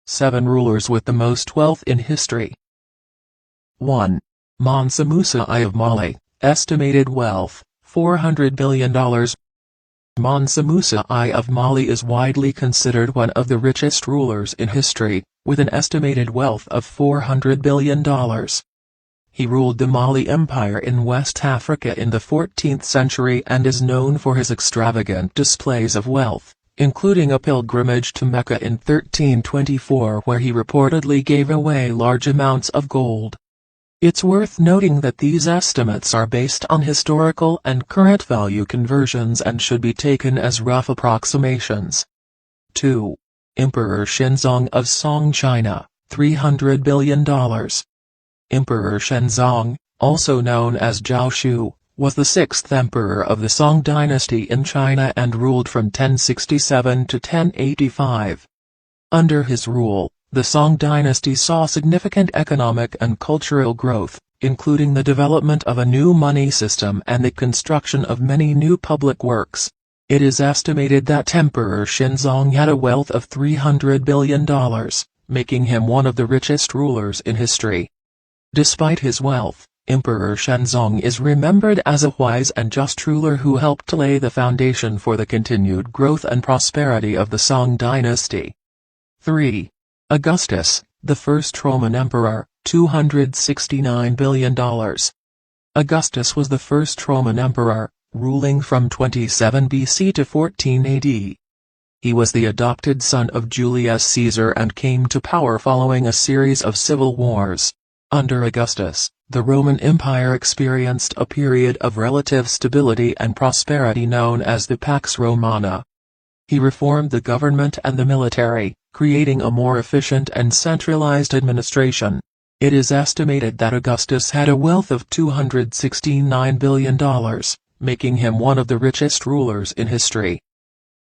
7 rulers with the most wealth in history. 1. Mansa Musa I of Mali, estimated wealth, $400 billion. Mansa Musa I of Mali is widely considered one of the richest rulers in history, with an estimated wealth of $400 billion. He ruled the Mali Empire in West Africa in the 14th century and is known for his extravagant displays of wealth, including a pilgrimage to Mecca in 1324 where he reportedly gave away large amounts of gold. It's worth noting that these estimates are based on historical and current value conversions and should be taken as rough approximations. 2. Emperor Shenzong of Song China, $300 billion. Emperor Shenzong, also known as Zhao Shu, was the 6th emperor of the Song dynasty in China and ruled from 1067 to 1085. Under his rule, the Song dynasty saw significant economic and cultural growth, including the development of a new money system and the construction of many new public works. It is estimated that Emperor Shenzong had a wealth of $300 billion, making him one of the richest rulers in history. Despite his wealth, Emperor Shenzong is remembered as a wise and just ruler who helped to lay the foundation for the continued growth and prosperity of the Song dynasty. 3. Augustus, the first Roman emperor, $269 billion. Augustus was the first Roman emperor, ruling from 27 BC to 14 AD. He was the adopted son of Julius Caesar and came to power following a series of civil wars. Under Augustus, the Roman Empire experienced a period of relative stability and prosperity known as the Pax Romana. He reformed the government and the military, creating a more efficient and centralized administration. It is estimated that Augustus had a wealth of $269 billion, making him one of the richest rulers in history.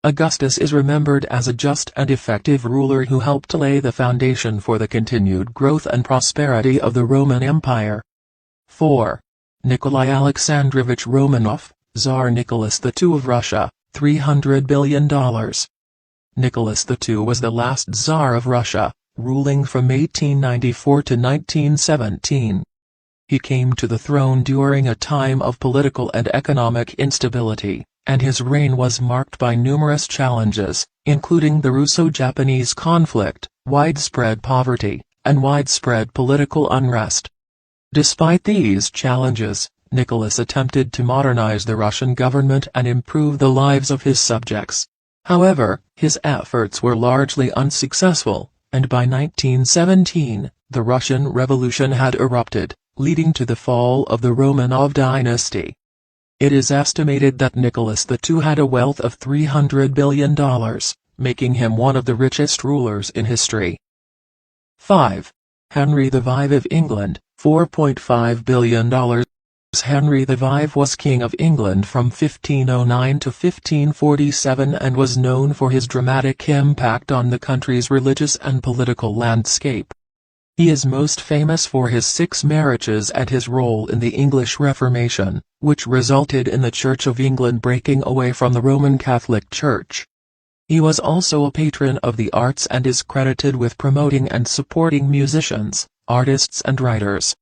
Augustus is remembered as a just and effective ruler who helped to lay the foundation for the continued growth and prosperity of the Roman Empire. 4. Nikolai Alexandrovich Romanov, Tsar Nicholas II of Russia, $300 billion. Nicholas II was the last Tsar of Russia, ruling from 1894 to 1917. He came to the throne during a time of political and economic instability, and his reign was marked by numerous challenges, including the Russo-Japanese conflict, widespread poverty, and widespread political unrest. Despite these challenges, Nicholas attempted to modernize the Russian government and improve the lives of his subjects. However, his efforts were largely unsuccessful, and by 1917, the Russian Revolution had erupted, leading to the fall of the Romanov dynasty. It is estimated that Nicholas II had a wealth of $300 billion, making him one of the richest rulers in history. 5. Henry V of England, $4.5 billion. Henry V was King of England from 1509 to 1547 and was known for his dramatic impact on the country's religious and political landscape. He is most famous for his 6 marriages and his role in the English Reformation, which resulted in the Church of England breaking away from the Roman Catholic Church. He was also a patron of the arts and is credited with promoting and supporting musicians, artists and writers.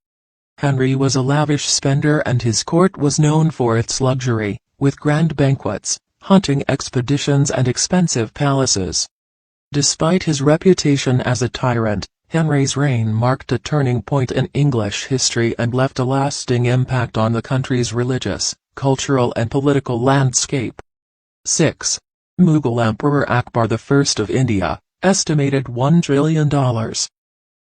Henry was a lavish spender and his court was known for its luxury, with grand banquets, hunting expeditions and expensive palaces. Despite his reputation as a tyrant, Henry's reign marked a turning point in English history and left a lasting impact on the country's religious, cultural and political landscape. 6. Mughal Emperor Akbar I of India, estimated $1 trillion.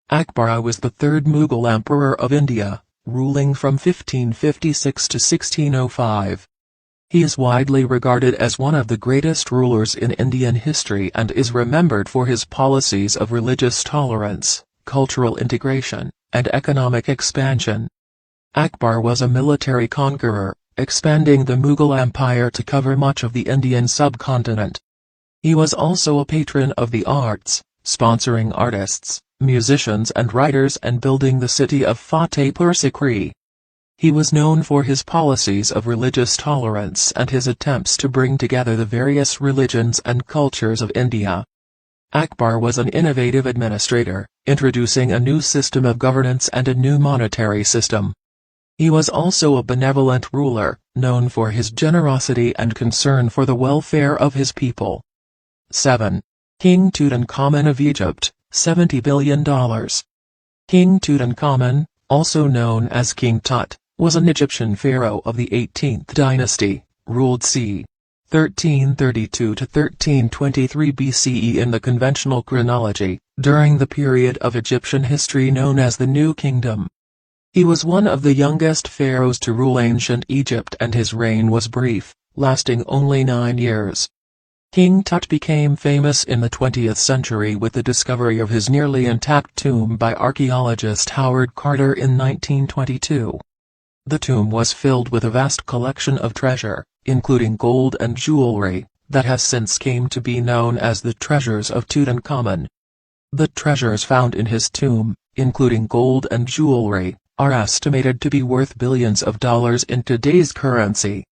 Akbar was the 3rd Mughal Emperor of India, ruling from 1556 to 1605. He is widely regarded as one of the greatest rulers in Indian history and is remembered for his policies of religious tolerance, cultural integration, and economic expansion. Akbar was a military conqueror, expanding the Mughal Empire to cover much of the Indian subcontinent. He was also a patron of the arts, sponsoring artists, musicians and writers and building the city of Fatehpur Sikri. He was known for his policies of religious tolerance and his attempts to bring together the various religions and cultures of India. Akbar was an innovative administrator, introducing a new system of governance and a new monetary system. He was also a benevolent ruler, known for his generosity and concern for the welfare of his people. 7. King Tutankhamun of Egypt, $70 billion. King Tutankhamun, also known as King Tut, was an Egyptian pharaoh of the 18th dynasty, ruled c. 1332 to 1323 BCE in the conventional chronology, during the period of Egyptian history known as the New Kingdom. He was one of the youngest pharaohs to rule ancient Egypt, and his reign was brief, lasting only 9 years. King Tut became famous in the 20th century with the discovery of his nearly intact tomb by archaeologist Howard Carter in 1922. The tomb was filled with a vast collection of treasure, including gold and jewelry, that has since come to be known as the treasures of Tutankhamun. The treasures found in his tomb, including gold and jewelry, are estimated to be worth billions of dollars in today's currency.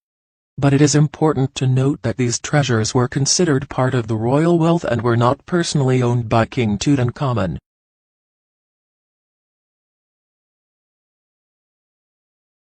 But it is important to note that these treasures were considered part of the royal wealth and were not personally owned by King Tutankhamun.